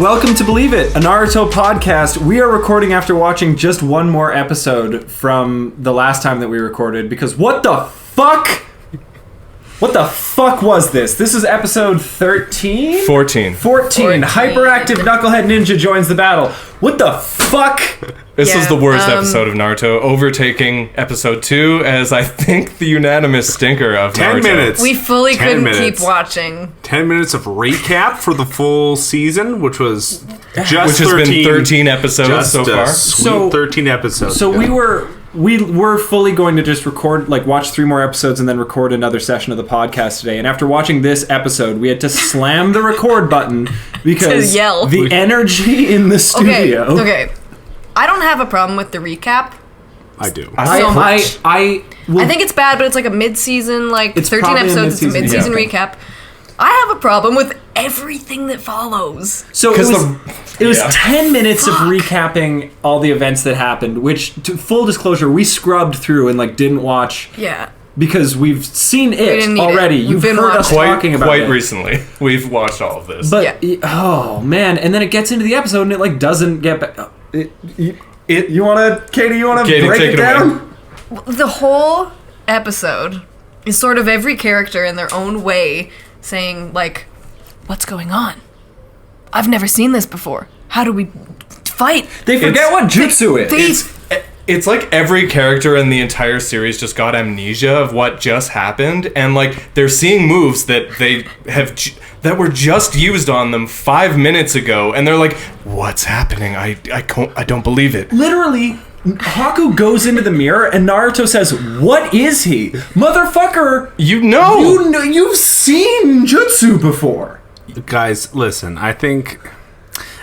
Welcome to Believe It, a Naruto podcast. We are recording after watching just one more episode from the last time that we recorded, because what the fuck? What the fuck was this? This is episode 13? 14. 14. Hyperactive Knucklehead Ninja joins the battle. What the fuck? This was the worst episode of Naruto, overtaking episode 2 as I think the unanimous stinker of 10 Naruto. minutes. We fully couldn't keep watching. 10 minutes of recap for the full season, which was just Which has been 13 episodes so far. Sweet 13 episodes. So we were fully going to just record, like, watch 3 more episodes and then record another session of the podcast today. And after watching this episode, we had to slam the record button because To yell. the energy in the studio. Okay. I don't have a problem with the recap. I do. So much. I think it's bad, but it's like a mid-season, like It's 13 probably a episodes. It's a mid-season, mid-season recap. I have a problem with everything that follows. So it was 10 minutes of Fuck. recapping all the events that happened, which, to full disclosure, we scrubbed through and like didn't watch Yeah. because we've seen didn't it need already. it. We've You've been heard us watching. talking about Quite it. recently. We've watched all of this. But Yeah. oh man, and then it gets into the episode and it like doesn't get back. You want to, Katie? You want to Katie, break take it it away. down? The whole episode is sort of every character in their own way saying, like, what's going on? I've never seen this before. How do we fight? They forget what jutsu is. It's like every character in the entire series just got amnesia of what just happened, and like they're seeing moves that they have that were just used on them 5 minutes ago, and they're like, "What's happening? I don't believe it." Literally, Haku goes into the mirror and Naruto says, "What is he, motherfucker? You've seen jutsu before." Guys, listen, I think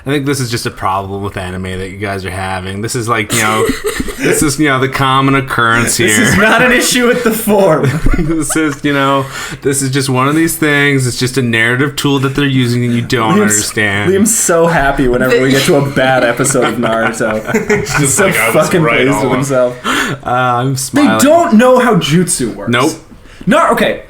this is just a problem with anime that you guys are having. This is like, this is, the common occurrence here. This is not an issue with the form. This is just one of these things. It's just a narrative tool that they're using and you don't understand. Liam's so happy whenever we get to a bad episode of Naruto. He's so like, I was fucking right pleased all with along. himself. I'm They smiling. don't know how jutsu works. Nope. No, okay.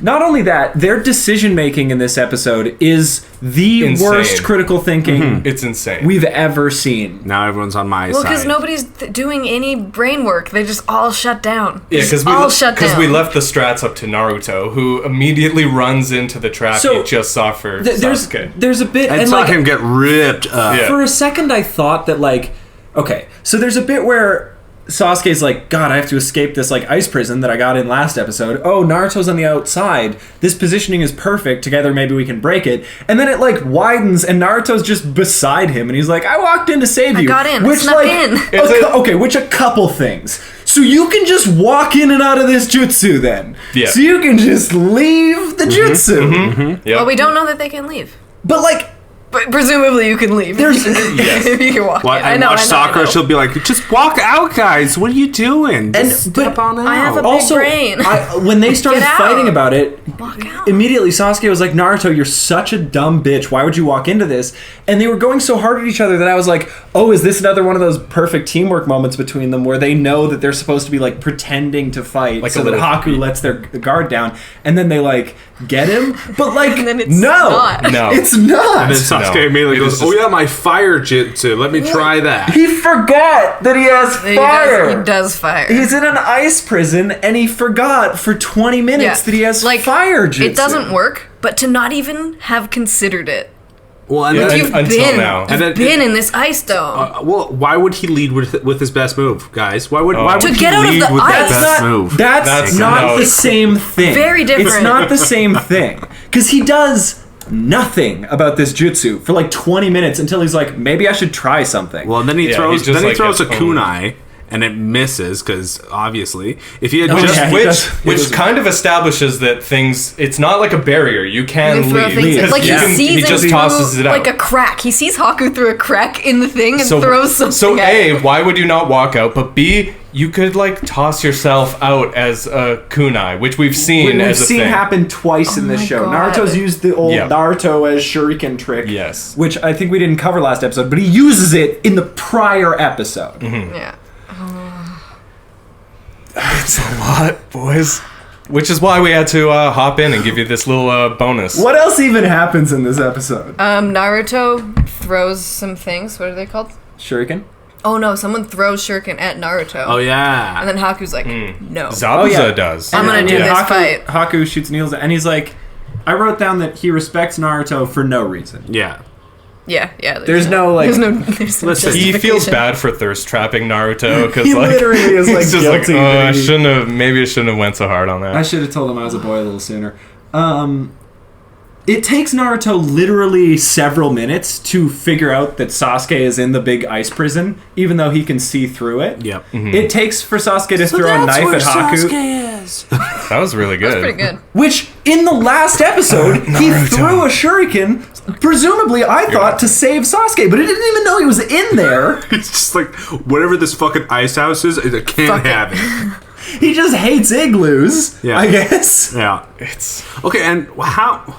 Not only that, their decision making in this episode is the Insane. worst critical thinking It's insane. we've ever seen. Now everyone's on my Well, side. because nobody's doing any brain work. They just all shut down. Yeah, because we left the strats up to Naruto, who immediately runs into the trap So, he just saw for There's Sasuke. there's a bit, I and saw like him get ripped up. Yeah. for a second I thought that like, okay, so there's a bit where Sasuke's like, God, I have to escape this like ice prison that I got in last episode. Oh, Naruto's on the outside. This positioning is perfect. Together, maybe we can break it. And then it like widens, and Naruto's just beside him, and he's like, "I walked in to save you." got in. I Which snuck in. which a couple things. So you can just walk in and out of this jutsu then. Yeah. So you can just leave the jutsu. Yep. Well, we don't know that they can leave. But like, But presumably you can leave. There's- if you can walk in. I watch Sakura, she'll be like, just walk out, guys. What are you doing? Just but step on out. I have a big also, brain. when they started Get out. fighting about it, Walk out. immediately Sasuke was like, Naruto, you're such a dumb bitch. Why would you walk into this? And they were going so hard at each other that I was like, oh, is this another one of those perfect teamwork moments between them where they know that they're supposed to be like pretending to fight Like so a that little- Haku lets their guard down and then they like get him? But like, And then it's no, not. No. it's not. And then Sasuke No. immediately It goes, is oh just- yeah, my fire jutsu. Let me try that. He forgot that he has fire. He does fire. He's in an ice prison, and he forgot for 20 minutes that he has fire jutsu. It doesn't work, but to not even have considered it. Well, and Yeah, then, You've until now. And then- been in this ice dome. well, why would he lead with his best move, guys? Why would To he get out of lead the with ice. his best move? That's not no. the same thing. Very different. It's not the same thing. Because he does nothing about this jutsu for like 20 minutes until he's like, maybe I should try something. Well, and then he Yeah, throws. he just, Then he like, throws a gets owned. kunai, and it misses because obviously, if he had Oh, just yeah, he Which does- he does- kind of establishes that it's not like a barrier. You You can throw leave. things in. Because Like you he can- sees he it just through tosses it out. like a crack. He sees Haku through a crack in the thing and throws something So at A, him. why would you not walk out? But B, you could like toss yourself out as a kunai, which we've seen We've as a seen thing. happen twice in this my show. God. Naruto's used the old Yeah. Naruto as shuriken trick. Yes. Which I think we didn't cover last episode, but he uses it in the prior episode. Yeah. It's a lot, boys. Which is why we had to hop in and give you this little bonus. What else even happens in this episode? Naruto throws some things. What are they called? Shuriken? Oh no, someone throws shuriken at Naruto. Oh yeah. And then Haku's like, no. Zabuza does. I'm gonna do this fight. Haku shoots Neil's, and he's like, I wrote down that he respects Naruto for no reason. Yeah. Yeah. There's no Listen, He feels bad for thirst trapping Naruto because He literally is, like, he's just guilty, like, oh, I baby." shouldn't have. Maybe I shouldn't have went so hard on that. I should have told him I was a boy a little sooner. It takes Naruto literally several minutes to figure out that Sasuke is in the big ice prison, even though he can see through it. Yep. It takes for Sasuke to throw a knife at Haku. That was really good. That's pretty good. Which, in the last episode, he threw a shuriken, presumably, I thought, to save Sasuke, but he didn't even know he was in there. It's just like whatever this fucking ice house is, I can't have it. He just hates igloos, Yeah. I guess. Yeah. It's Okay, and how?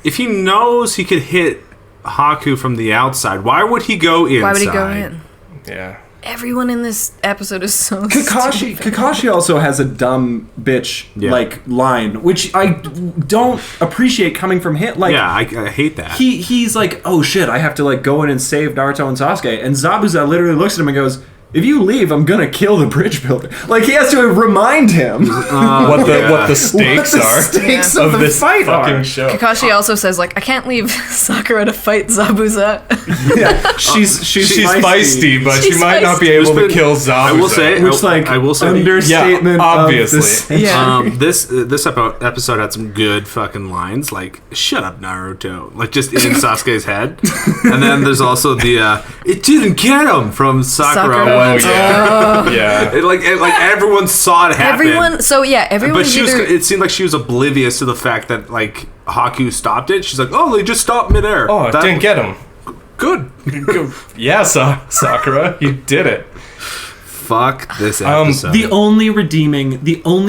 If he knows he could hit Haku from the outside, why would he go inside? Why would he go in? yeah. Everyone in this episode is so Kakashi stupid. Kakashi also has a dumb bitch like line, which I don't appreciate coming from him. Like, Yeah, I hate that. he's like, oh shit, I have to like go in and save Naruto and Sasuke, and Zabuza literally looks at him and goes, if you leave, I'm gonna kill the bridge builder. Like, he has to remind him What the stakes what the are stakes of of the this fight fucking are. show. Kakashi also says, like, I can't leave Sakura to fight Zabuza. Yeah, she's feisty, but She's she might not be There's able to been- kill Zabuza. I will say, which like I will say, understatement Yeah, obviously. of the century. Yeah. this episode had some good fucking lines, like "Shut up, Naruto," like just in Sasuke's head, and then there's also the "It didn't get him" from Sakura. Sakura. Oh When, yeah. It, like everyone saw it happen. Everyone But she was. either... It seemed like she was oblivious to the fact that like Haku stopped it. She's like, "Oh, they just stopped midair." Oh, That- didn't get him. Good. Yeah, Sakura, you did it. Fuck this episode. The only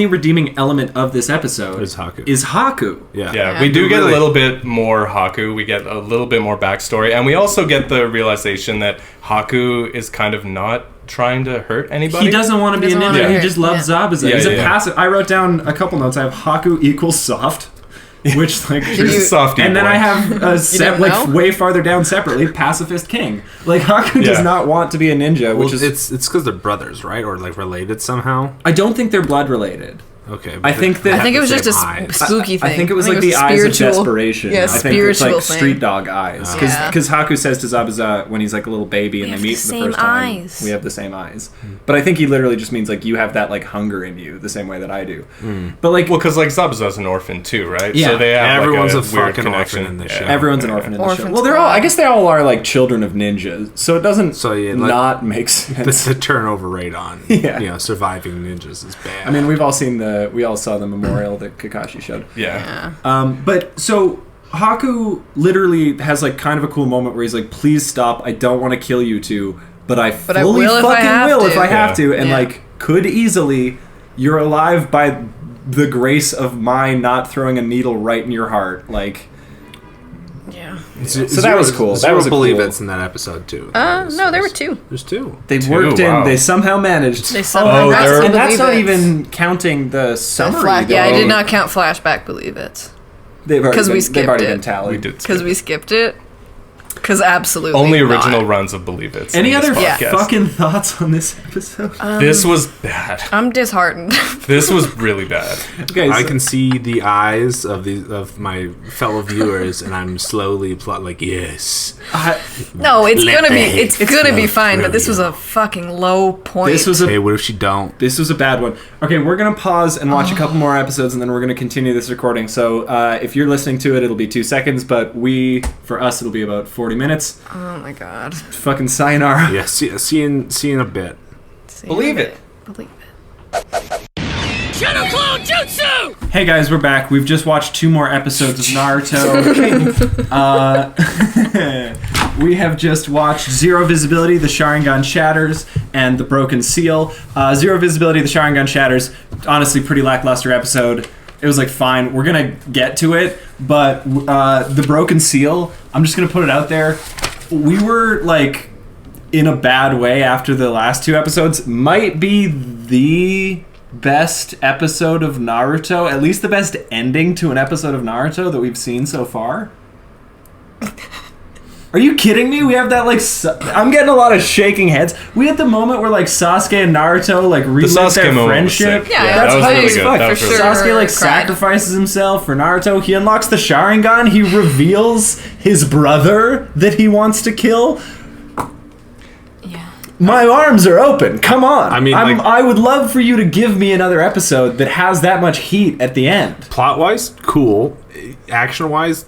redeeming element of this episode Is Haku. Is Haku. Yeah, we do get a Really- little bit more Haku. We get a little bit more backstory, and we also get the realization that Haku is kind of not trying to hurt anybody. He doesn't want to be a Doesn't wanna ninja. be He hurt. just loves Yeah. Zabuza. Yeah, He's a yeah. passive. I wrote down a couple notes. I have Haku equals soft, which like, He's a softie and then boy. I have don't know? way farther down separately, pacifist king. Like, Haku Yeah. does not want to be a ninja, well, which is it's because they're brothers, right, or like related somehow. I don't think they're blood related. Okay. I think that- I think it was the just a same eyes. spooky thing. I think it was like the eyes of desperation. Yeah, I think it's spiritual like thing. street dog eyes. Yeah. Because Haku says to Zabuza when he's like a little baby and they have meet the for the same first time, eyes. we have the same eyes. But I think he literally just means like you have that like hunger in you the same way that I do. But like Well, because like Zabuza's an orphan too, right? Yeah. So they have Everyone's like, a weird fucking connection orphan in this show. everyone's an orphan in the show. Orphan Well, they're all. squad. I guess they all are like children of ninjas, so it doesn't So, yeah, like- not make The, sense. the turnover rate on Yeah. surviving ninjas is bad. I mean, we all saw the memorial that Kakashi showed. Yeah. But so Haku literally has like kind of a cool moment where he's like, "Please stop! I don't want to kill you two, but I I fully will if I fucking have will to." if I have Yeah. to." And Yeah. like, could easily, you're alive by the grace of my not throwing a needle right in your heart. Like, Yeah. so that was cool. That Zero was a believe cool- it's in that episode too. No, there were two. There's two. they worked wow. in. They somehow managed. They somehow Oh, got they're- to and that's believe not it. even counting the summary. Yeah, I though. did not count flashback. Believe it, They've already 'cause we been, they've skipped already it. been tallied. We did. because we skipped it. Because absolutely Only not. original runs of Believe It. Any other Yeah. fucking thoughts on this episode? This was bad. I'm disheartened. This was really bad. Okay, I so- can see the eyes of my fellow viewers, and I'm slowly like, yes. No, it's Let gonna the be hate it's gonna be flow fine. But through this was you. a fucking low point. This was Hey, a what if she don't? bad one. Okay, we're gonna pause and watch a couple more episodes, and then we're gonna continue this recording. So if you're listening to it, it'll be 2 seconds, but for us, it'll be about 40 minutes. oh my god. Fucking sayonara. Yeah, see in a bit. Believe it. Believe it. Hey guys, we're back. We've just watched 2 more episodes of Naruto. We have just watched Zero Visibility, The Sharingan Shatters, and The Broken Seal. Zero Visibility, The Sharingan Shatters, honestly, pretty lackluster episode. It was like fine. We're gonna get to it, but The Broken Seal, I'm just gonna put it out there. We were like in a bad way after the last 2 episodes. Might be the best episode of Naruto, at least the best ending to an episode of Naruto that we've seen so far? Are you kidding me? We have that I'm getting a lot of shaking heads. We had the moment where like Sasuke and Naruto like relive their friendship. Yeah, that's that was hype really as good. fuck. That was For really sure. Sasuke like Cried. sacrifices himself for Naruto. He unlocks the Sharingan. He reveals his brother that he wants to kill. Yeah. My arms are open. Come on. I mean, I would love for you to give me another episode that has that much heat at the end. Plot-wise, cool. Action-wise,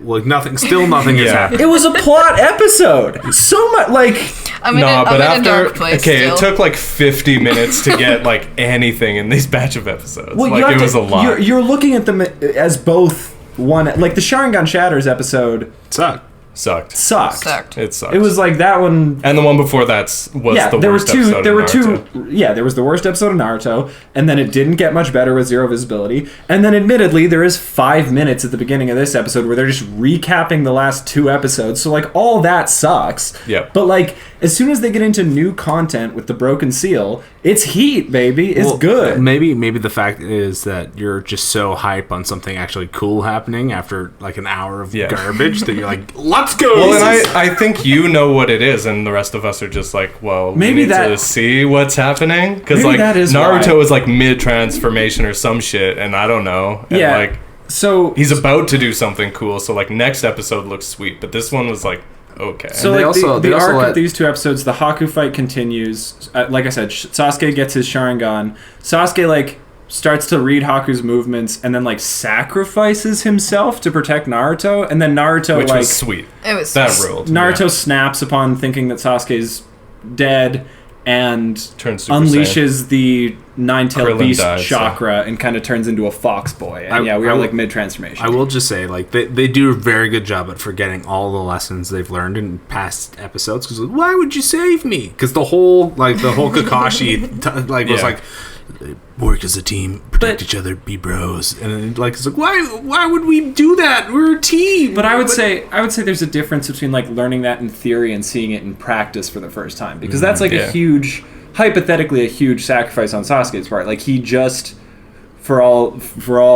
like nothing. Still nothing has happened. It was a plot episode. So much like I'm in a dark place it still. took like 50 minutes to get like anything in these batch of episodes. well, Like it was a lot. You're looking at them as both one. Like the Sharingan Shatters episode Suck. Sucked. sucked. It sucked. It was like that one. And the one before that was Yeah, the there were worst two. episode There of were Naruto. two. Yeah, there was the worst episode of Naruto, and then it didn't get much better with zero visibility. And then, admittedly, there is 5 minutes at the beginning of this episode where they're just recapping the last 2 episodes. So like all that sucks. Yep. But like as soon as they get into new content with the Broken Seal, it's heat, baby. It's good. Maybe the fact is that you're just so hype on something actually cool happening after like an hour of garbage that you're like, let's go. Well, and I think you know what it is, and the rest of us are just like, well, Maybe we need that- to see what's happening. Because Maybe like that is Naruto why. is like mid-transformation or some shit, and I don't know. And Yeah. like So he's about to do something cool, so like next episode looks sweet, but this one was like, okay. So And they like also- the they also arc let- of these 2 episodes, the Haku fight continues. Like I said, Sasuke gets his Sharingan. Sasuke like starts to read Haku's movements and then like sacrifices himself to protect Naruto, and then Naruto Which like was sweet. It was That ruled. Naruto snaps upon thinking that Sasuke's dead and Turns Super unleashes the Nine-Tailed Krillin Beast dies, chakra and kind of turns into a fox boy. And we are like mid-transformation. I will just say, like, they do a very good job at forgetting all the lessons they've learned in past episodes. Because why would you save me? Because the whole Kakashi was Yeah. like, work as a team, protect each other, be bros, and then like it's like why would we do that? We're a team. But I would say there's a difference between like learning that in theory and seeing it in practice for the first time, because that's like a huge, hypothetically a huge sacrifice on Sasuke's part. Like he just, for all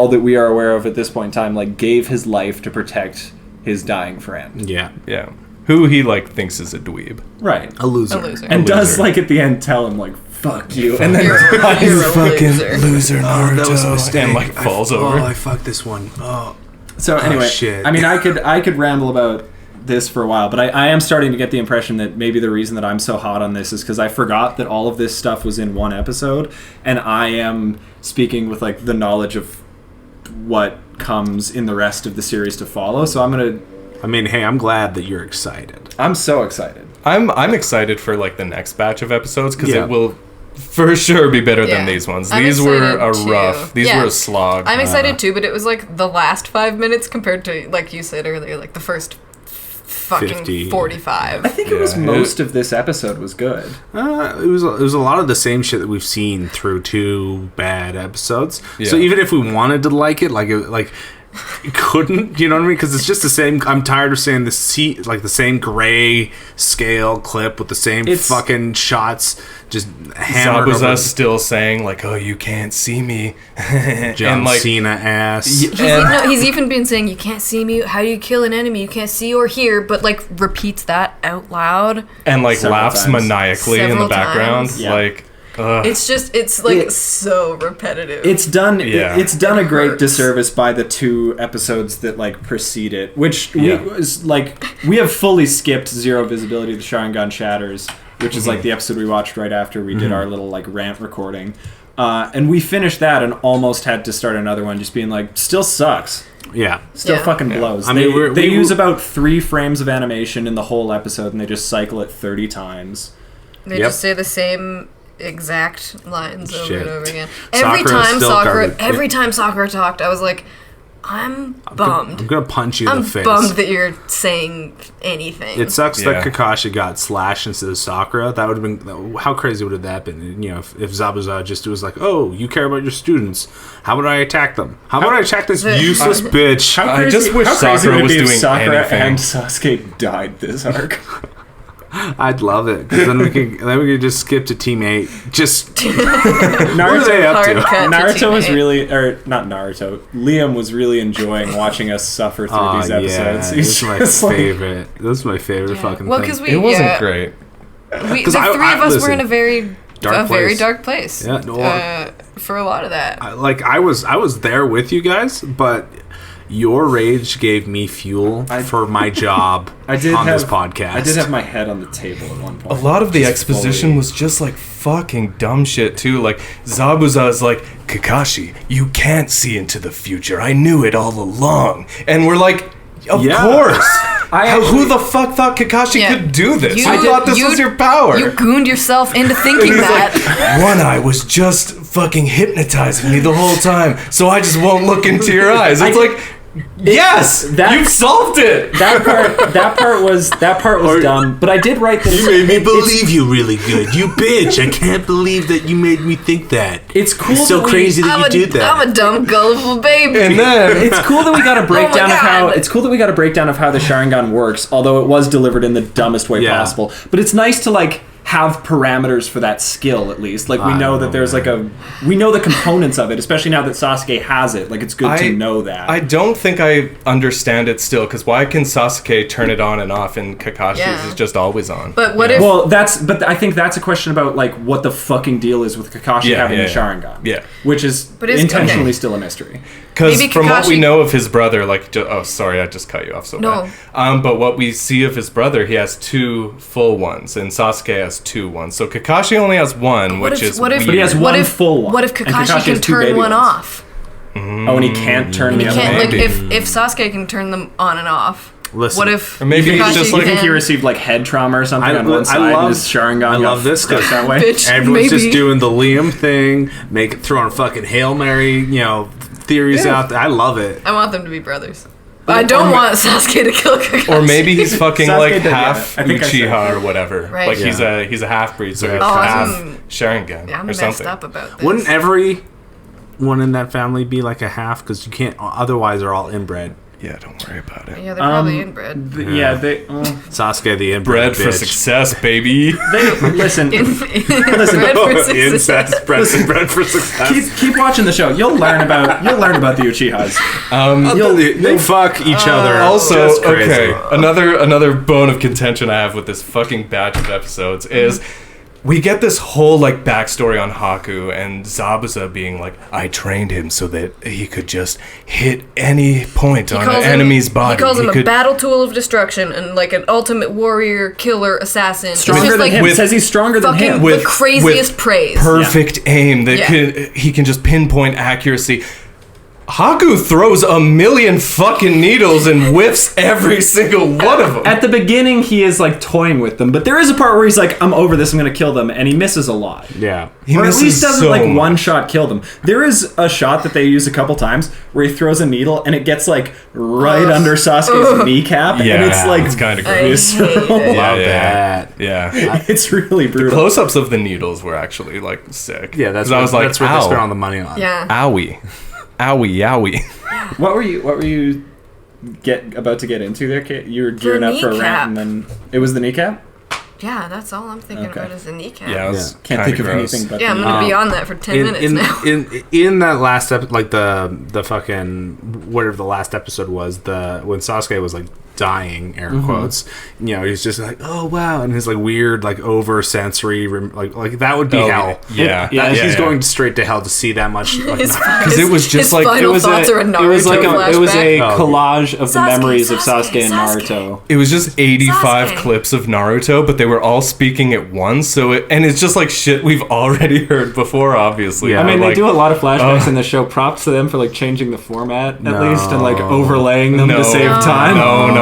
that we are aware of at this point in time, like gave his life to protect his dying friend. Yeah, Yeah. Who he like thinks is a dweeb. Right. a loser. A loser. And does loser. like at the end tell him like fuck you, and then You're a loser. loser Naruto. That was a mistake. And like falls over. Oh, I fucked this one. Oh, So anyway, shit. I mean, I could ramble about this for a while, but I am starting to get the impression that maybe the reason that I'm so hot on this is because I forgot that all of this stuff was in one episode, and I am speaking with like the knowledge of what comes in the rest of the series to follow. So I mean, hey, I'm glad that you're excited. I'm so excited. I'm excited for like the next batch of episodes because Yeah. it will for sure be better than Yeah. these ones. I'm These were excited, a too. rough. These Yeah. were a slog. I'm excited too, but it was like the last 5 minutes compared to, like you said earlier, like the first fucking 50. 45. I think it was Yeah. most of this episode was good. It was a lot of the same shit that we've seen through 2 bad episodes. So Yeah. even if we wanted to like it, it couldn't, you know what I mean? Because it's just the same. I'm tired of seeing the same gray scale clip with the same fucking shots, just hammered Zabuza's over still saying like, "Oh, you can't see me," John and like, Cena ass. He's even been saying, "You can't see me. How do you kill an enemy? You can't see or hear," but like repeats that out loud. and like Several laughs times. maniacally in the Several background, times. Yeah. like. It's like so repetitive. It's done. Yeah. It's done a great hurts. disservice by the 2 episodes that like precede it, which Yeah. we have fully skipped Zero Visibility. The Sharingan Shatters, which is like the episode we watched right after we did our little like rant recording, and we finished that and almost had to start another one, just being like, still sucks. Yeah. Still Yeah. fucking blows. I mean, they we use about 3 frames of animation in the whole episode, and they just cycle it 30 times. They Yep. just say the same exact lines over Shit. and over again. Sakura's still garbage. Every time Sakura talked, I was like, I'm bummed. I'm gonna punch you in I'm the face. bummed that you're saying anything. It sucks Yeah. that Kakashi got slashed instead of Sakura. That would have been, how crazy would have that been? You know, if Zabuza just was like, "Oh, you care about your students. How would I attack them? How would I attack this useless bitch?" I just wish how crazy Sakura would it was be if doing Sakura anything. and Sasuke died this arc. I'd love it because then we could just skip to Team 8. Just Naruto, what are they up to? Naruto was really, or not Naruto. Liam was really enjoying watching us suffer through these episodes. Yeah, He's this is my favorite. This is my favorite fucking Well, thing. because It wasn't great. The three of us were in a very dark place. Yeah, no, for a lot of that. I was there with you guys, but your rage gave me fuel for my job this podcast. I did have my head on the table at one point. A lot of the exposition was just like fucking dumb shit too. Like Zabuza's like, Kakashi, you can't see into the future. I knew it all along. And we're like, of course. Who the fuck thought Kakashi could do this? I thought this was your power. You gooned yourself into thinking that. Like, One Eye was just fucking hypnotizing me the whole time, so I just won't look into your eyes. It's you've solved it. That part was dumb. But I did write this. You made me believe you really good. You bitch! I can't believe that you made me think that. It's cool. It's so crazy that you did that. I'm a dumb, gullible baby. And then it's cool that we got a breakdown of how the Sharingan works. Although it was delivered in the dumbest way possible. But it's nice to have parameters for that skill at least. We know that there's we know the components of it, especially now that Sasuke has it. It's good to know that. I don't think I understand it still, because why can Sasuke turn it on and off and Kakashi's is just always on? But what if... Well, I think that's a question about what the fucking deal is with Kakashi having the Sharingan. Yeah. Which is intentionally still a mystery. Because from what we know of his brother, oh, sorry, I just cut you off so bad. But what we see of his brother, he has 2 full ones, and Sasuke has 2 ones. So Kakashi only has 1, which is weird. But he has one full one. What if Kakashi can turn one off? Oh, and he can't turn the other one? If Sasuke can turn them on and off, Listen, what if... Or maybe he's just you think he received head trauma or something on one side and his Sharingan I love this goes that way? Bitch, everyone's just doing the Liam thing, throwing fucking Hail Mary, theories out there. I love it. I want them to be brothers. But I don't want Sasuke to kill Kakashi. Or maybe he's fucking half I think Uchiha or whatever. Right. He's a half breed, so he's half Sharingan I'm or messed something. up about this. Wouldn't everyone in that family be a half? Because you can't. Otherwise, they're all inbred. Yeah, don't worry about it. Yeah, they're probably inbred. Sasuke, the inbred Bread bitch. for success, baby. Listen. Bread for success. Incest, bread for success. Keep watching the show. You'll learn about the Uchihas. They fuck each other. Also, just crazy. okay, another bone of contention I have with this fucking batch of episodes is we get this whole backstory on Haku and Zabuza being I trained him so that he could just hit any point on an enemy's body. He calls him a battle tool of destruction and an ultimate warrior, killer, assassin. Stronger than him. Says he's stronger than him. The craziest praise. Perfect aim that he can just pinpoint accuracy. Haku throws a million fucking needles and whiffs every single one of them. At the beginning, he is toying with them, but there is a part where he's I'm over this, I'm gonna kill them, and he misses a lot. Yeah. Or at least doesn't one shot kill them. There is a shot that they use a couple times where he throws a needle and it gets right under Sasuke's kneecap, and it's kind of gross. Love that. Yeah. It's really brutal. The close-ups of the needles were actually sick. Yeah, that's what they spent all the money on. Yeah. Owie. Owie, yowie. What were you about to get into there, Kate? You were gearing up for a rant, and then it was the kneecap. Yeah, that's all I'm thinking about is the kneecap. Yeah, can't think of anything but. Yeah, I'm gonna be on that for 10 minutes now. In that last episode, the fucking whatever the last episode was, when Sasuke was dying, air quotes, he's just oh wow, and his weird over sensory that would be hell. He's going straight to hell to see that much. Because it was just it was a collage of the memories of Sasuke and Naruto. It was just 85 clips of Naruto, but they were all speaking at once. So it's just shit we've already heard before. Obviously, I mean they do a lot of flashbacks in the show. Props to them for changing the format at least and overlaying them to save time.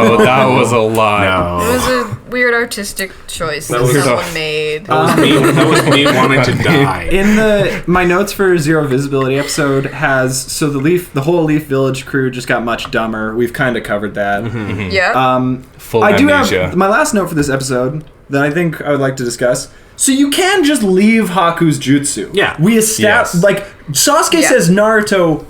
No, that was a lie. No. It was a weird artistic choice that someone made. That was me wanting to die. In my notes for Zero Visibility episode has the whole Leaf Village crew just got much dumber. We've kind of covered that. Yeah. Full I do amnesia. have my last note for this episode that I think I would like to discuss. So you can just leave Haku's jutsu. Yeah. We established, Yes. like, Sasuke Yeah. says Naruto,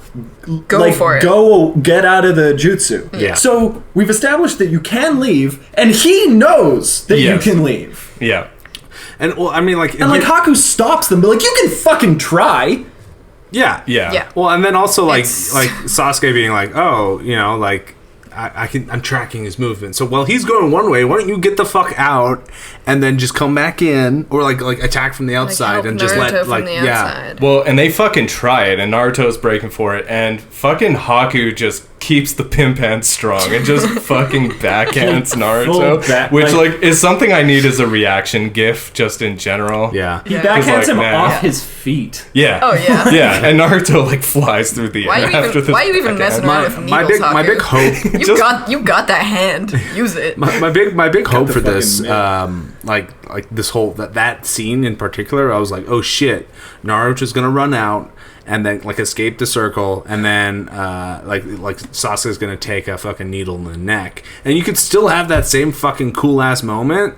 Go for it. Go get out of the jutsu. Yeah. So we've established that you can leave, and he knows that Yes. you can leave. Yeah. And well, I mean, like, And like Haku stops them, but like, you can fucking try. yeah, Yeah. Yeah. Well, and then also like It's- Sasuke being like, oh, you know, like I'm tracking his movement. So while he's going one way, why don't you get the fuck out and then just come back in, or like attack from the outside help and just Naruto let from like the yeah. outside. Well, and they fucking try it, and Naruto's breaking for it, and fucking Haku just keeps the pimp hand strong and just fucking backhands Naruto, Full back- which like- like is something I need as a reaction gif just in general. Yeah. He Yeah. backhands Like, him man. off Yeah. his feet. Yeah. Oh, yeah. Yeah, and Naruto like flies through the Why air you after even, this. why you even messing around with needles, my big Haku? hope You got that hand. Use it. my big hope the for this fucking like this whole that scene in particular, I was like, oh shit, Naruto's gonna run out and then like escape the circle, and then like Sasuke's gonna take a fucking needle in the neck, and you could still have that same fucking cool ass moment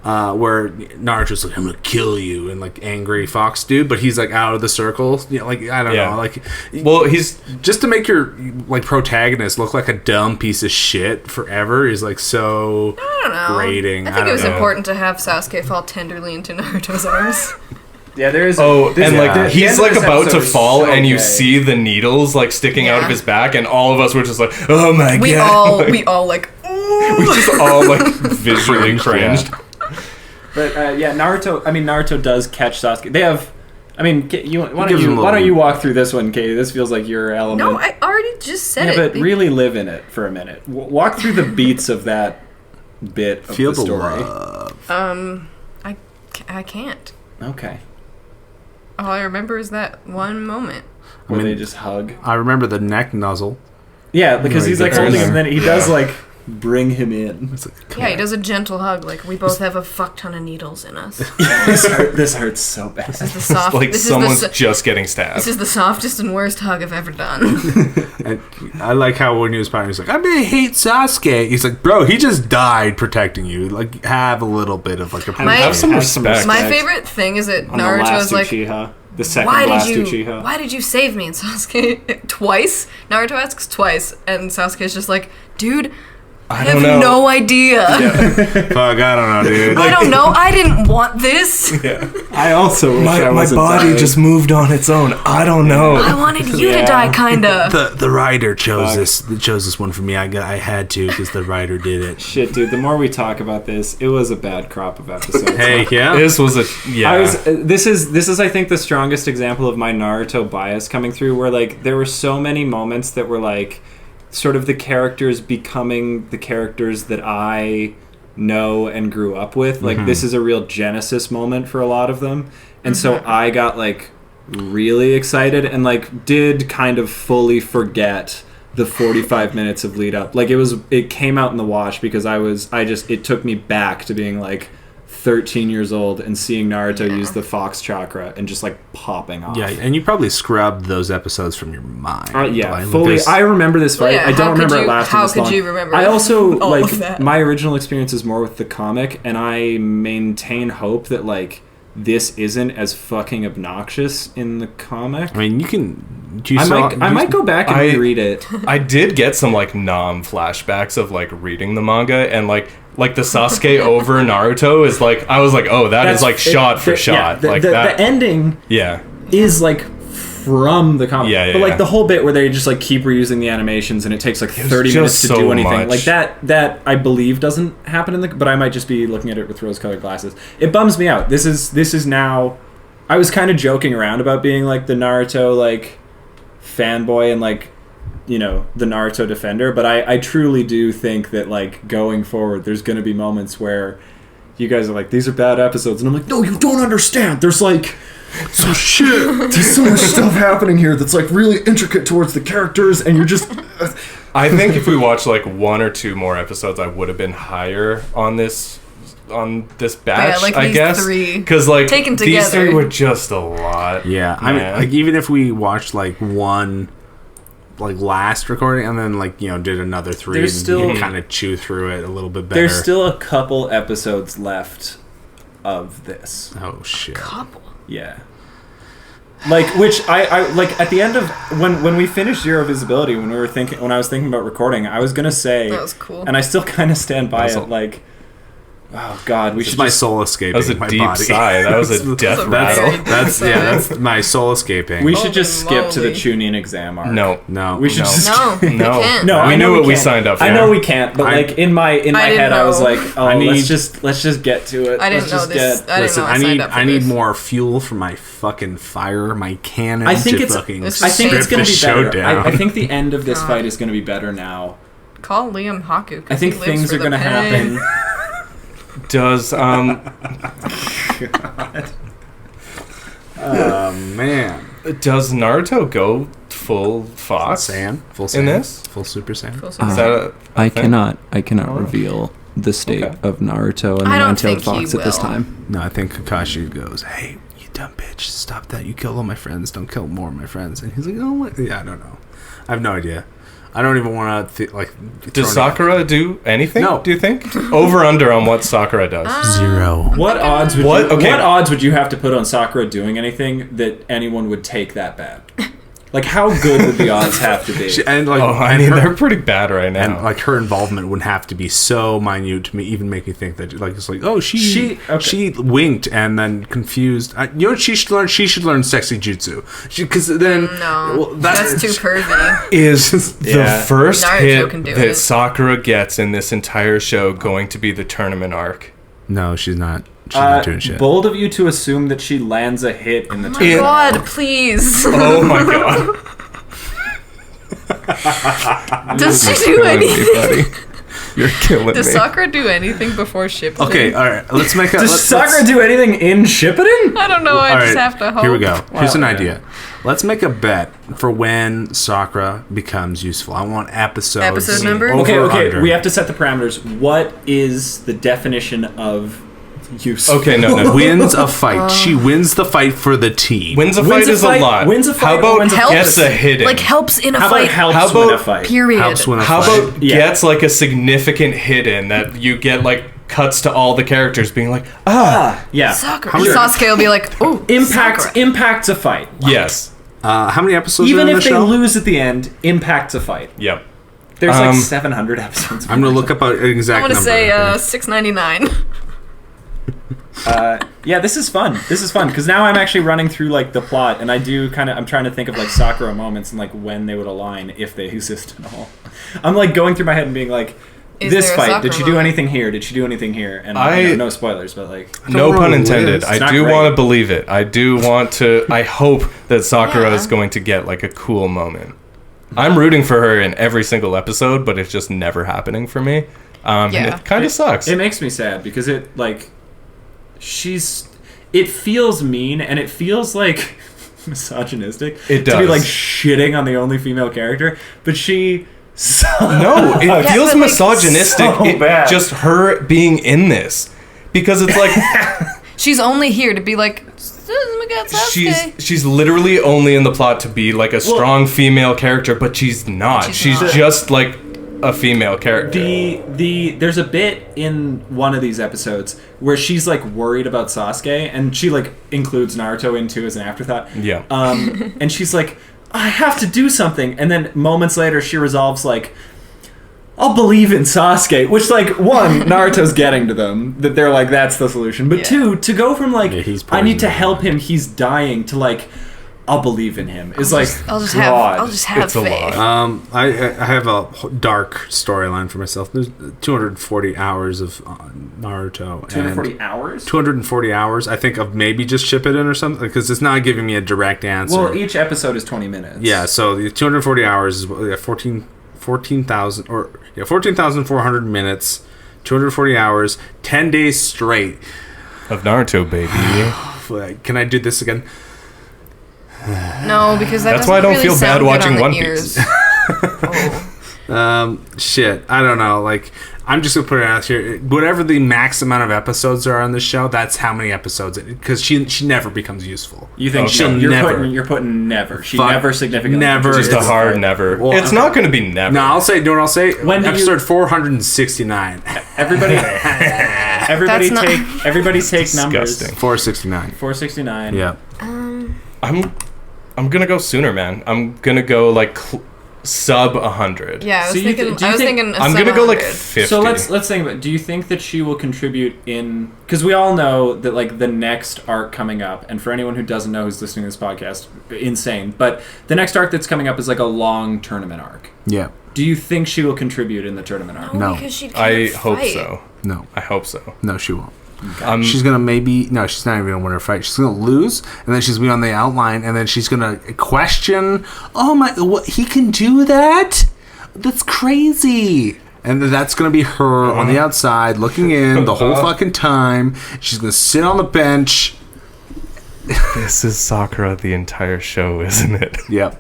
where Naruto's like, I'm gonna kill you, and like angry fox dude, but he's like out of the circle, you know, like I don't Yeah. know, like Well, he's just to make your like protagonist look like a dumb piece of shit forever is like so I don't know. grating. I think it was know. important to have Sasuke fall tenderly into Naruto's arms. Yeah, there is. and like the he's end of like this about to episode is fall, so and you gay. see the needles like sticking out Yeah. of his back, and all of us were just like, oh my We god! all Like, we all like. we just all like visually cringed. But yeah, Naruto does catch Sasuke. They have. I mean, why gives him a don't little- you walk through this one, Katie? This feels like your element. No, I already just said yeah, it. but They- really live in it for a minute. Walk through the beats of that bit of Feel the the story. love. I can't. Okay. All I remember is that one moment. Where mean- they just hug. I remember the neck nuzzle. Yeah, because Right, he's like that's holding right. him, and then he does like bring him in. It's like, Yeah, he does a gentle hug. Like we both have a fuck ton of needles in us. This hurts so bad. This is the soft. Like this someone's is the, just getting stabbed. this is the softest and worst hug I've ever done. and I like how when he was fighting, he's like, I may hate Sasuke. He's like, bro, he just died protecting you. Like, have a little bit of like a My- Have some respect. My favorite thing is that on the Naruto last is like, Uchiha, the second why last did you Uchiha. why did you save me? And Sasuke twice. Naruto asks twice, and Sasuke's just like, dude, I have don't know. no idea. Fuck, I don't know, dude. I don't know. I didn't want this. I also wish I my wasn't body dying. just moved on its own. I don't know. I wanted you Yeah. to die, kinda. The writer chose Fuck. this one for me. I had to because the writer did it. Shit, dude. The more we talk about this, it was a bad crop of episodes. Hey, yeah. This was a This is I think the strongest example of my Naruto bias coming through, where like there were so many moments that were like sort of the characters becoming the characters that I know and grew up with. Like this is a real genesis moment for a lot of them, and so I got like really excited and like did kind of fully forget the 45 minutes of lead up. Like it came out in the wash because it took me back to being like 13 years old and seeing Naruto use the Fox Chakra and just like popping off. Yeah, and you probably scrubbed those episodes from your mind. Yeah, Like, fully. there's- I remember this fight. Yeah, I how don't could remember you- it lasting how this could long. you remember I also all like of that? my original experience is more with the comic, and I maintain hope that like this isn't as fucking obnoxious in the comic. I mean, you can. You I saw, might go back and reread it. I did get some like flashbacks of like reading the manga, and like the Sasuke over Naruto is like, I was like, oh, that is like shot for shot. Like that. The ending Yeah. is like from the comic. Yeah, but like yeah. the whole bit where they just like keep reusing the animations and it takes like 30 minutes just to do so anything. much. Like that I believe doesn't happen in the, but I might just be looking at it with rose-colored glasses. It bums me out. This is now, I was kind of joking around about being like the Naruto like fanboy and like, you know, the Naruto defender, but I truly do think that like going forward there's going to be moments where you guys are like, these are bad episodes, and I'm like, no, you don't understand. There's like some shit. There's so much stuff happening here that's like really intricate towards the characters, and you're just. I think if we watched like one or two more episodes, I would have been higher on this batch. like I these guess three because like taken these three together. were just a lot. Yeah, I mean, man. like even if we watched like one, like last recording, and then like did another three, There's and still- kind of chew through it a little bit better. There's still a couple episodes left of this. Oh shit. Couple. Yeah. Like, which I like at the end of when we finished Zero Visibility, when I was thinking about recording, I was gonna say That was cool. and I still kind of stand by it. Like, oh god, we It's should my just, soul escaping. That was a my deep body. sigh. That was a death rattle. That's my soul escaping. we should just Holy skip to the moly. Chunin exam arc. No. we should No. just No, skip. we No. can't. No, We I know knew what we can't. signed up for. I know we can't, but like in my didn't head, I was know. like, oh, I need- let's just get to it. I didn't Let's know just this. get- I didn't Listen, know I signed up for I need this. more fuel for my fucking fire, my cannon. I think to it's. fucking This I think it's strip going to this be better. show down. I think the end of this God. fight is going to be better now. Call Liam Haku. 'cause I think he lives things for are the going to pain. happen. Does Oh man. does Naruto go full Fox Full in this? Full Super Saiyan. Full Is sense. that a I thing? cannot Oh. reveal the state Okay. of Naruto and the I don't Nine-Tailed think he Fox at this will. time. No, I think Kakashi goes, "Hey, you dumb bitch, stop that! You killed all my friends. Don't kill more of my friends." And he's like, "Oh, what?" Yeah, I don't know. I have no idea. I don't even want to like. Does Sakura do anything? No. Do you think? Over under on what Sakura does? 0? What odds would What? you, Okay. what odds would you have to put on Sakura doing anything that anyone would take that bad? Like, how good would the odds have to be? And like, Oh, I and mean, her, they're pretty bad right now. and like her involvement would have to be so minute to me, even make me think that like it's like, oh, she winked and then confused. You know what she should learn? She should learn sexy jutsu. Because then No, that's too pervy. Is Yeah. the first Naruto can hit do that it. Sakura gets in this entire show going to be the tournament arc? No, she's not. She's not doing shit. Bold of you to assume that she lands a hit in the Oh my tournament. god, please. Oh my god. Does she do anything? Buddy. You're killing Does me. Sakura do anything before Shippuden? Okay, all right. Let's make a. Does let's, Sakura do anything in Shippuden? I don't know. I All just right, have to hope. Here we go. Here's an yeah. idea. Let's make a bet for when Sakura becomes useful. I want episodes. Episode number? over Okay, or okay. under. We have to set the parameters. What is the definition of useful? Okay, no. Wins a fight. She wins the fight for the team. Wins a Wins fight a is fight- a lot. wins a fight How or about wins a Helps. gets a hit in? Like helps in a How fight. about helps How win a about- fight? Period. Helps win a How fight. about Yeah. gets like a significant hit in that you get like cuts to all the characters being like, Yeah. Sakura. How many- Sasuke will be like, oh, Impacts a fight. yes. How many episodes Even are in if the they show? lose at the end, impacts a fight. Yep. There's like Um, 700 episodes. I'm gonna look up an exact I'm gonna number. say okay? $6.99. Yeah, this is fun. This is fun because now I'm actually running through like the plot, and I'm trying to think of like Sakura moments and like when they would align if they exist at all. I'm like going through my head and being like, Is this there a fight, Sakura did she do moment? anything here? Did she do anything here? And no spoilers, but like, No know pun the intended. list. I It's not do great. want to believe it. I do want to. I hope that Sakura Yeah. is going to get like a cool moment. I'm rooting for her in every single episode, but it's just never happening for me. And Yeah. it kind of sucks. it makes me sad because it it feels mean and it feels like misogynistic. It to be does. like shitting on the only female character, but she. No, it Yeah, feels but, like, misogynistic. so bad. Just her being in this, because it's like She's only here to be like, we got Sasuke. she's literally only in the plot to be like a strong female character, but she's not. She's not. just like a female character. There's a bit in one of these episodes where she's like worried about Sasuke, and she like includes Naruto into as an afterthought. Yeah. And she's like, I have to do something, and then moments later she resolves like, I'll believe in Sasuke, which like one, Naruto's getting to them that they're like that's the solution, but Yeah. two, to go from like Yeah, he's I need to poisoned. help him, he's dying, to like I'll believe in him is like I'll just God. have It's a faith. lot. I have a dark storyline for myself. There's 240 hours of Naruto. 240 and hours. 240 hours, I think, of maybe just Shippuden or something, because it's not giving me a direct answer. Well, each episode is 20 minutes. Yeah, so the 240 hours is 14,000 or 14,400 minutes, 240 hours, 10 days straight. Of Naruto, baby. Can I do this again? No, because That's why I don't feel bad watching One Piece. Shit, I don't know. Like, I'm just gonna put it out here. Whatever the max amount of episodes are on this show, that's how many episodes. Because she never becomes useful. You think she'll you're never? You're putting never. She Fuck. never significantly. Never. Just a It's hard never. Well, It's not going to be never. No, I'll say. Do what I'll say. When did you- Episode 469. Everybody. Everybody That's take everybody take numbers. Disgusting. 469. 469. Yeah. I'm gonna go sooner, man. I'm gonna go like sub 100. Yeah, I was So you thinking. th- do you I was think- thinking. I'm gonna go like 700. 50. So let's think about it. Do you think that she will contribute in, because we all know that like the next arc coming up, and for anyone who doesn't know who's listening to this podcast, insane, but the next arc that's coming up is like a long tournament arc. Yeah. Do you think she will contribute in the tournament arc? No. Because she I can't hope fight. so. No. I hope so. No, she won't. She's She's gonna no, she's not even gonna win her fight. She's gonna lose, and then she's gonna be on the outline, and then she's gonna question, oh my, what, he can do that? That's crazy. And that's gonna be her on the outside looking in the whole fucking time. She's gonna sit on the bench. This is Sakura the entire show, isn't it? Yep.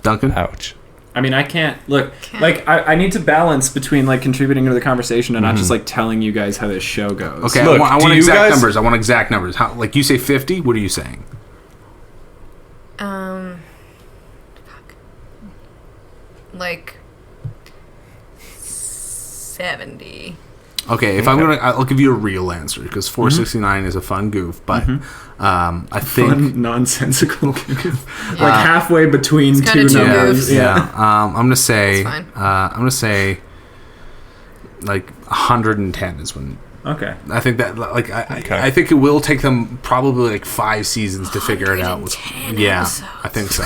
Duncan? Ouch. I mean, I can't look like I need to balance between like contributing to the conversation and not just like telling you guys how this show goes. Okay, Look, I do want you exact guys- numbers. I want exact numbers. How, like you say 50? What are you saying? Fuck. Like 70. Okay, if I'm gonna, I'll give you a real answer because 469 is a fun goof, but I think Fun, nonsensical, like halfway between It's kinda two two numbers. goofs. yeah. I'm gonna say, That's fine. I'm gonna say, like 110 is when Okay. I think that like Okay. I think it will take them probably like 5 seasons to figure it out. 110 Yeah, episodes. I think so.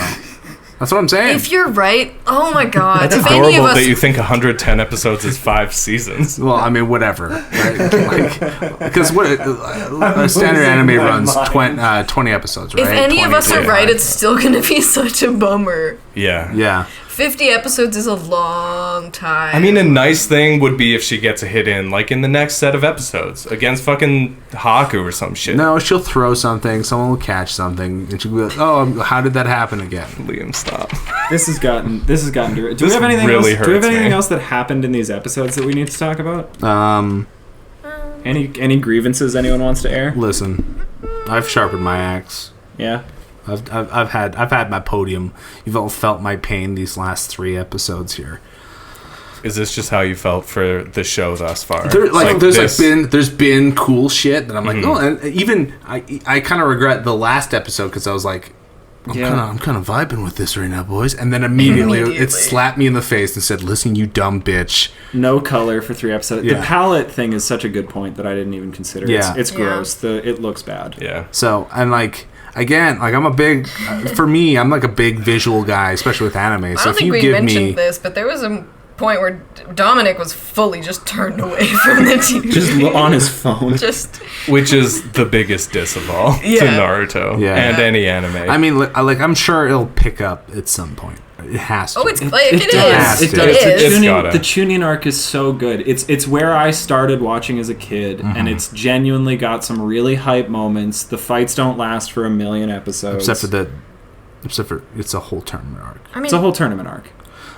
That's what I'm saying. If you're right, oh my god. That's if any of adorable us that you think 110 episodes is 5 seasons. Well, I mean, whatever. Right? Like, because what a standard anime runs 20 episodes, right? if any of 20, us are 25. right, it's still gonna be such a bummer. Yeah. Yeah. 50 episodes is a long time. I mean, a nice thing would be if she gets a hit in, like in the next set of episodes against fucking Haku or some shit. No, she'll throw something. Someone will catch something, and she'll be like, "Oh, how did that happen again?" Liam, stop. This has gotten to. Do we This have anything really else? Do we have hurts anything me. else that happened in these episodes that we need to talk about? Any grievances anyone wants to air? Listen, I've sharpened my axe. Yeah. I've had my podium. You've all felt my pain these last 3 episodes here. Is this just how you felt for the show thus far? There's been cool shit that I'm like, oh, and even I kind of regret the last episode because I was like, I'm kind of vibing with this right now, boys. And then immediately it slapped me in the face and said, "Listen, you dumb bitch." No color for 3 episodes. Yeah. The palette thing is such a good point that I didn't even consider. Yeah. It's Yeah. gross. It looks bad. Yeah. So, and like, again, like I'm a big, for me, I'm like a big visual guy, especially with anime. I So don't if think you we give mentioned me, this, but there was a point where Dominic was fully just turned away from the TV. Just on his phone. Just Which is the biggest diss of all to Yeah. Naruto Yeah. and any anime. I mean, like I'm sure it'll pick up at some point. It has to. oh, it's like it does. is. It It does. is. It's gotta. The tuning arc is so good. It's where I started watching as a kid, and it's genuinely got some really hype moments. The fights don't last for a million episodes. except for it's a whole tournament arc. I mean, It's a whole tournament arc.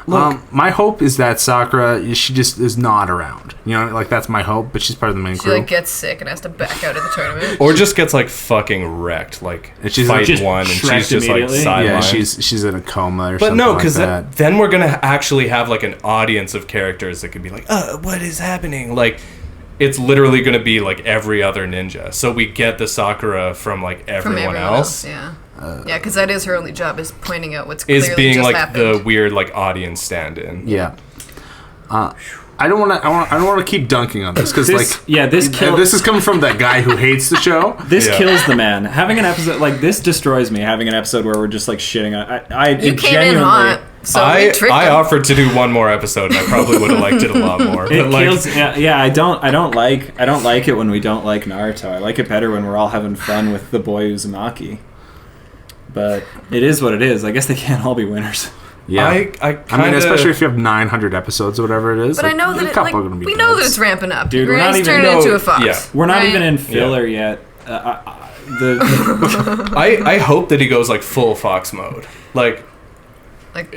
Look, My hope is that Sakura, she just is not around. You know, like that's my hope. But she's part of the main she crew. like gets sick and has to back out of the tournament. or just gets like fucking wrecked, like And she's, fight like, just one, and shreked she's just like immediately? sidelined. yeah, she's in a coma or But something. no, like because that. then we're gonna actually have like an audience of characters that could be like, what is happening? Like, it's literally gonna be like every other ninja. So we get the Sakura from like From everyone else. Yeah. Yeah, because that is her only job, is pointing out what's clearly Is being just like happened. the weird like audience stand-in. Yeah. I don't want to keep dunking on this because This- like yeah, this kill- this is coming from that guy who hates the show. This Yeah. kills the man. Having an episode like this destroys me. Having an episode where we're just like shitting on. You it came in genuinely- hot, so we I tricked I him. offered to do one more episode, and I probably would have liked it a lot more. It But like, kills. Yeah. I don't like it when we don't like Naruto. I like it better when we're all having fun with the boy Uzumaki. But it is what it is. I guess they can't all be winners. Yeah, I mean, kinda- especially if you have 900 episodes or whatever it is. But I know that a it, couple like, are gonna be we know that goats. it's ramping up. Dude, We're we're not gonna even- turn it no, into a fox. yeah. We're not right? even in filler yet. I hope that he goes like full Fox mode. Like, Like,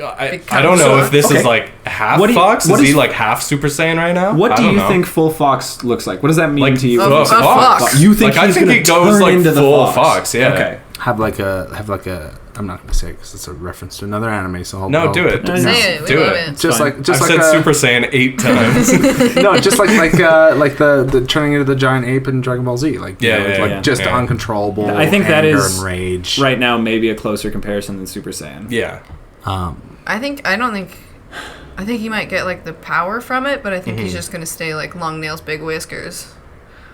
I don't know if this okay. is like half What do you- Fox. what Is he is- like half Super Saiyan right now? What I do don't you know. think full fox looks like? What does that mean Like to you? a fox. You think Like, I he's think gonna he goes turn like into the full fox? fox, yeah. Okay. have like a I'm not going to say it because it's a reference to another anime. So I'll do it. Say it. We Do love it. it. Just I've like said Super Saiyan 8 times. no, just like the turning into the giant ape in Dragon Ball Z. Like just uncontrollable. I think anger that is and rage right now maybe a closer comparison than Super Saiyan. Yeah. I think he might get like the power from it, but I think he's just gonna stay like long nails, big whiskers.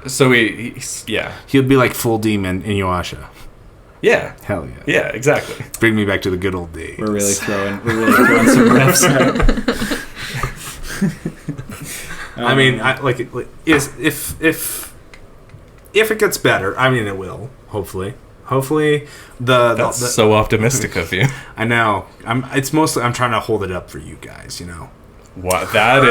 So he's he'll be like full demon in Inuyasha. Yeah. Hell yeah. Yeah, exactly. Bring me back to the good old days. We're really throwing some refs out. I mean, if it gets better, I mean, it will. Hopefully, That's so optimistic of you. I know. I'm trying to hold it up for you guys. You know. Wow, that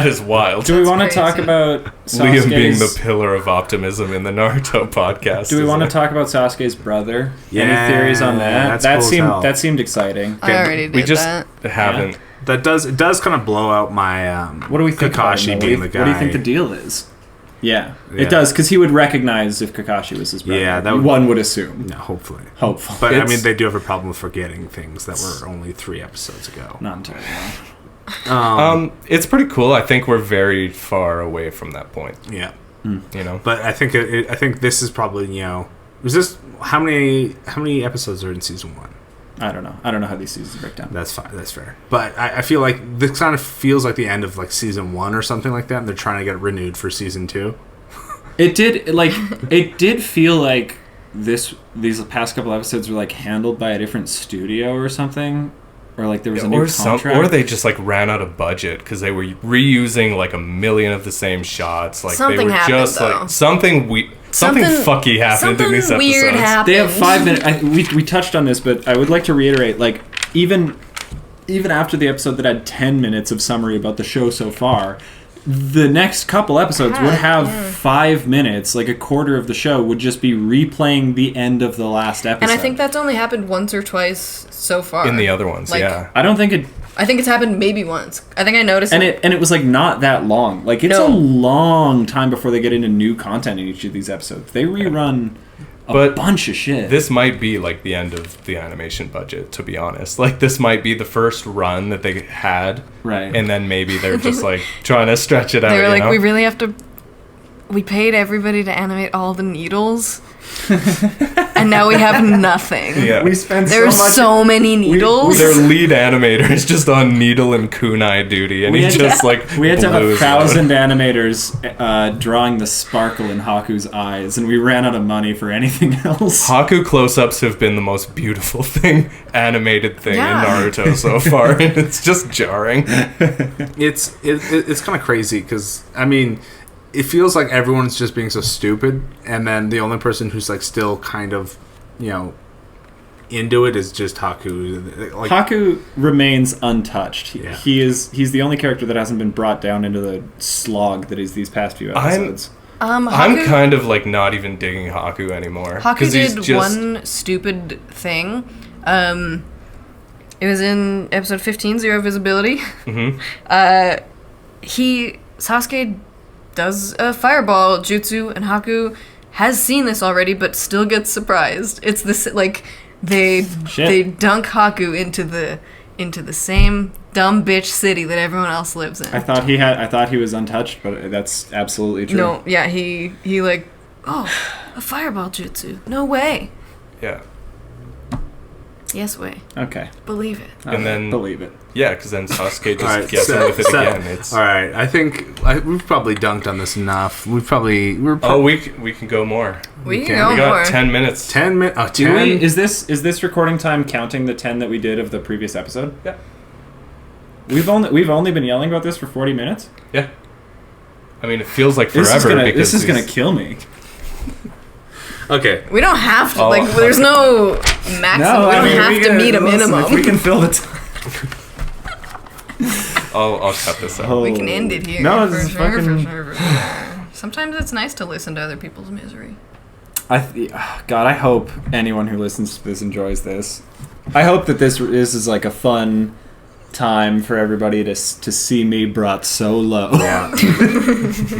is wild. Do we want to crazy. talk about Liam being the Sasuke's... pillar of optimism in the Naruto podcast? Do we want to talk about Sasuke's brother? Yeah, any theories on that? that's cool as hell. That seemed exciting. I already did We just that. haven't. It does kind of blow out my What do we think about Kakashi him, though? being the guy. What do you think the deal is? Yeah. Yeah. It does, because he would recognize if Kakashi was his brother. Yeah, that would- one would assume. No, hopefully. Hopefully. But I It's mean, they do have a problem with forgetting things that were only 3 episodes ago. not entirely wrong. It's pretty cool. I think we're very far away from that point. Yeah, You know. but I think I think this is probably was this how many episodes are in season 1? I don't know. I don't know how these seasons break down. That's fine. That's fair. But I feel like this kind of feels like the end of like season 1 or something like that, and they're trying to get renewed for season 2. It did feel like these past couple episodes were like handled by a different studio or something, or like there was a new contract. Or they just like ran out of budget because they were reusing like a million of the same shots. Like Something they were happened, just though. like something fucky happened in these Something weird episodes. happened. They have 5 minutes. We touched on this, but I would like to reiterate, like, even after the episode that had 10 minutes of summary about the show so far, the next couple episodes would have 5 minutes, like a quarter of the show would just be replaying the end of the last episode. And I think that's only happened once or twice so far. In the other ones, Like, yeah. I don't think it... I think it's happened maybe once. I think I noticed And it was like not that long. Like it's a long time before they get into new content in each of these episodes. They rerun a bunch of shit. This might be like the end of the animation budget, to be honest. Like this might be the first run that they had, right? And then maybe they're just like trying to stretch it out. They were like, you know? we really have to. We paid everybody to animate all the needles, and now we have nothing. Yeah. We spent There's so many needles. Their lead animator is just on needle and kunai duty, and he just like we had to have blew his 1,000 load. animators drawing the sparkle in Haku's eyes, and we ran out of money for anything else. Haku close-ups have been the most beautiful animated thing Yeah. in Naruto so far, and it's just jarring. It's kind of crazy because I mean, it feels like everyone's just being so stupid, and then the only person who's like still kind of, into it is just Haku. Like, Haku remains untouched. Yeah. He's the only character that hasn't been brought down into the slog that is these past few episodes. I'm kind of like not even digging Haku anymore. Haku 'cause he's did just- one stupid thing. It was in episode 15, Zero Visibility. Mhm. Sasuke does a fireball jutsu, and Haku has seen this already, but still gets surprised. It's this like they dunk Haku into the same dumb bitch city that everyone else lives in. I thought he was untouched, but that's absolutely true. No, yeah, he like, oh, a fireball jutsu. No way. Yeah. Yes way. Okay. Believe it. And then believe it. Yeah, because then Sasuke just Alright, gets in with it again. It's all right. I think we've probably dunked on this enough. we can go more. We can. can go We got more. 10 minutes. 10 minutes. Oh, Do 10? we? Is this recording time counting the 10 that we did of the previous episode? Yeah. We've only been yelling about this for 40 minutes. Yeah. I mean, it feels like forever. This is gonna kill me. Okay. We don't have to. Oh. Like, there's no maximum. We don't have to meet a minimum. If we can fill the time. I'll cut this out. We can end it here. No, for this is sure, fucking. for sure. Sometimes it's nice to listen to other people's misery. God, I hope anyone who listens to this enjoys this. I hope that this is like a fun time for everybody to see me brought so low. Yeah.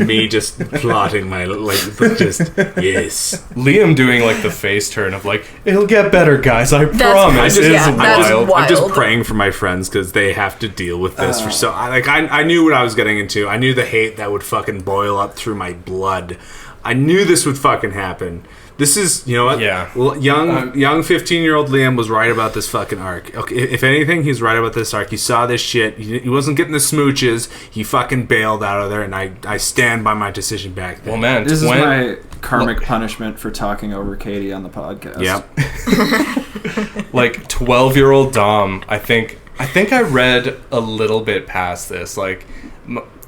Me just plotting my just yes. Liam doing like the face turn of like, it'll get better, guys. I promise. that's Wild. I'm just praying for my friends because they have to deal with this for so. I knew what I was getting into. I knew the hate that would fucking boil up through my blood. I knew this would fucking happen. This is, you know what? Yeah. Young 15-year-old Liam was right about this fucking arc. Okay, if anything, he's right about this arc. He saw this shit. He wasn't getting the smooches. He fucking bailed out of there, and I stand by my decision back then. Well, man, This is my karmic punishment for talking over Katie on the podcast. Yep. like 12-year-old Dom, I think I read a little bit past this. Like,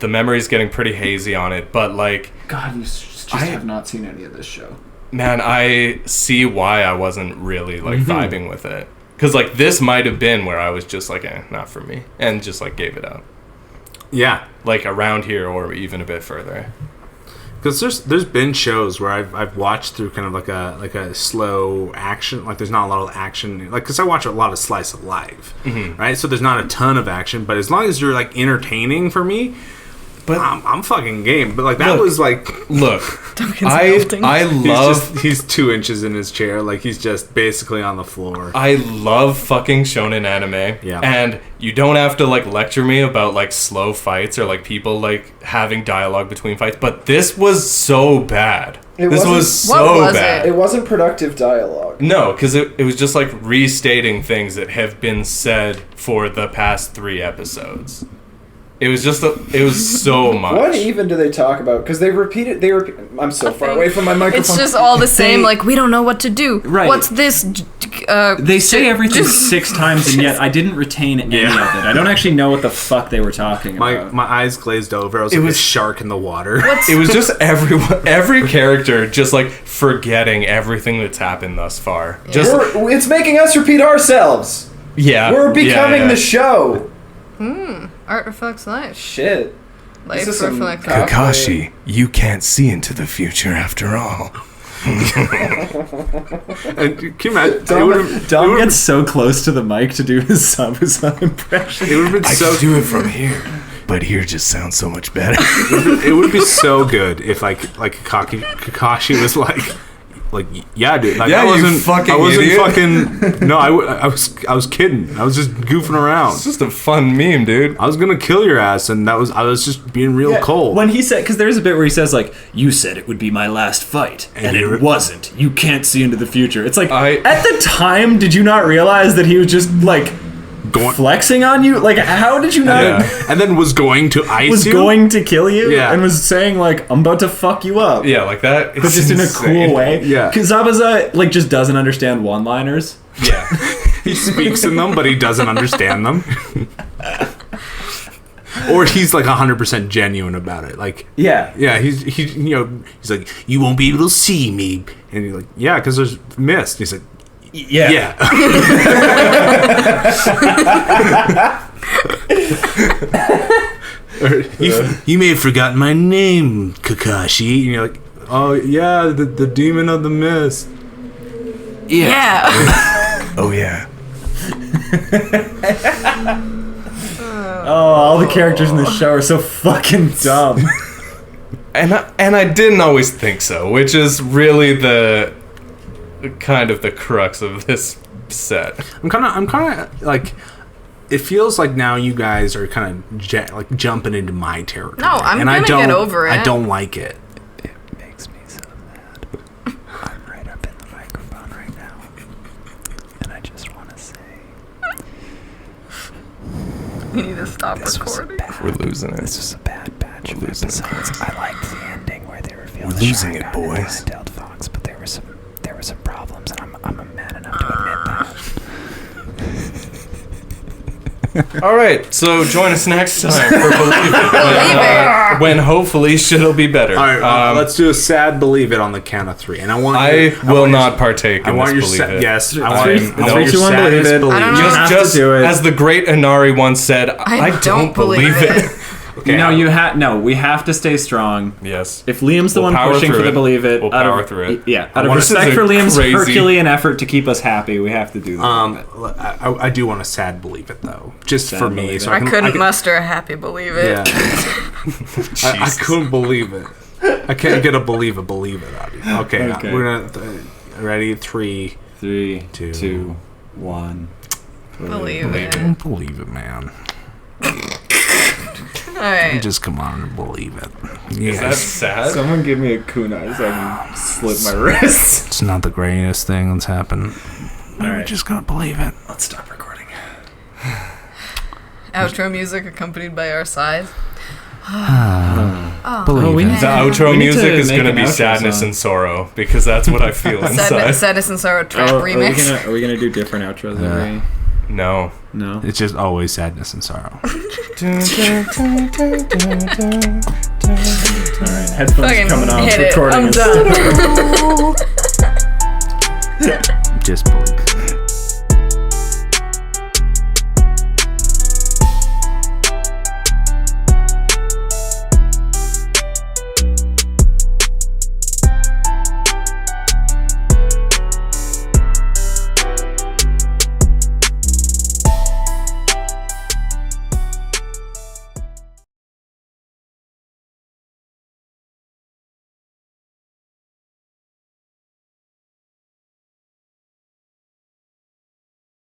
the memory's getting pretty hazy on it, but like, God, you just have not seen any of this show. Man, I see why I wasn't really like vibing with it. Because like this might have been where I was just like, not for me, and just like gave it up. Yeah. Like around here or even a bit further. Because there's been shows where I've watched through kind of like a slow action, like there's not a lot of action, like because I watch a lot of slice of life, right? So there's not a ton of action, but as long as you're like entertaining for me, but I'm fucking game. But like that was like, look, I love. He's 2 inches in his chair, like he's just basically on the floor. I love fucking shonen anime. Yeah. And you don't have to like lecture me about like slow fights or like people like having dialogue between fights, but this was so bad. This was so bad. It wasn't productive dialogue. No, because it was just like restating things that have been said for the past 3 episodes. It was just it was so much. What even do they talk about? Because they repeat. I'm so far away from my microphone. It's just all the same. Like, we don't know what to do. Right. What's this? They say everything 6 times, and yet I didn't retain any of it. I don't actually know what the fuck they were talking about. My eyes glazed over. I was like a shark in the water. It was just every character just like forgetting everything that's happened thus far. Yeah. Just it's making us repeat ourselves. Yeah. We're becoming the show. Art reflects life. Shit. Life This is some reflects Kakashi, you can't see into the future after all. And can you imagine? Dom gets so close to the mic to do his Sabusa impression. It would have been so. do it from here, but here just sounds so much better. It would be so good if like Kakashi was like yeah, dude. Like, Yeah, I wasn't you fucking I wasn't idiot. fucking. No, I was kidding. I was just goofing around. It's just a fun meme, dude. I was gonna kill your ass, and I was just being real cold. When he said, because there's a bit where he says like, "You said it would be my last fight, and it wasn't. You can't see into the future." It's like at the time, did you not realize that he was just like flexing on you? Like, how did you not? Yeah. And then was going to ice was you? going to kill you, Yeah. and was saying like, "I'm about to fuck you up." Yeah, like that. But just in a cool way. Yeah. Because Zabuza like just doesn't understand one-liners. Yeah. He speaks in them, but he doesn't understand them. Or he's like 100% genuine about it. Like, Yeah. he's he's like, you won't be able to see me, and you're like, yeah, because there's mist. He's like, yeah. Or, you may have forgotten my name, Kakashi. And you're like, oh yeah, the demon of the mist. Yeah. Oh yeah. Oh, all the characters in this show are so fucking dumb. And I didn't always think so, which is really the kind of the crux of this set. I'm kind of like, it feels like now you guys are kind of like jumping into my territory. No, I'm gonna get over it. I don't like it. It makes me so mad. I'm right up in the microphone right now, and I just want to say, You need to stop recording. We're losing it. this was a bad batch of episodes. I liked the ending where they revealed We're the losing Sharingan it, boys. and the Nine-Tailed Fox, but there were some problems, and I'm a man enough to admit that. All right, so join us next time for Believe It, when hopefully shit'll be better. All right, let's do a sad believe it on the count of 3, and I want. I will not partake in this Believe It. Yes, I I'm- want no, your 3, 2, 1, believe saddest it. believe I don't know. You have Just to do it. as the great Inari once said, I don't believe it. Okay, we have to stay strong. Yes. If Liam's the We'll one power pushing through for the it. believe it, We'll power through it. Yeah, out of This is respect a for Liam's crazy- Herculean effort to keep us happy, we have to do that. I do want to sad believe it though, just Sad for me. believe So it. I couldn't can- muster a happy believe it. Yeah. I couldn't believe it. I can't get a believe it out of you. Okay, Okay. we're gonna ready. 3, 3, 2, 2, 1. Believe it. Don't believe it, man. Alright. Just come on and believe it. Is that Yes. sad? Someone give me a kunai so I can slit my wrist. It's not the greatest thing that's happened. We're Alright. just gonna believe it. Let's stop recording. Outro music accompanied by our sighs. Believe we it. need The outro We need music to is make going to an be outro sadness song. and sorrow because that's what I feel inside. Sadness and Sorrow Trap Are remix. we gonna do different outros every? No. No. It's just always sadness and sorrow. Alright, headphones Fucking coming off. hit it. Recording I'm is- done. Just believe it.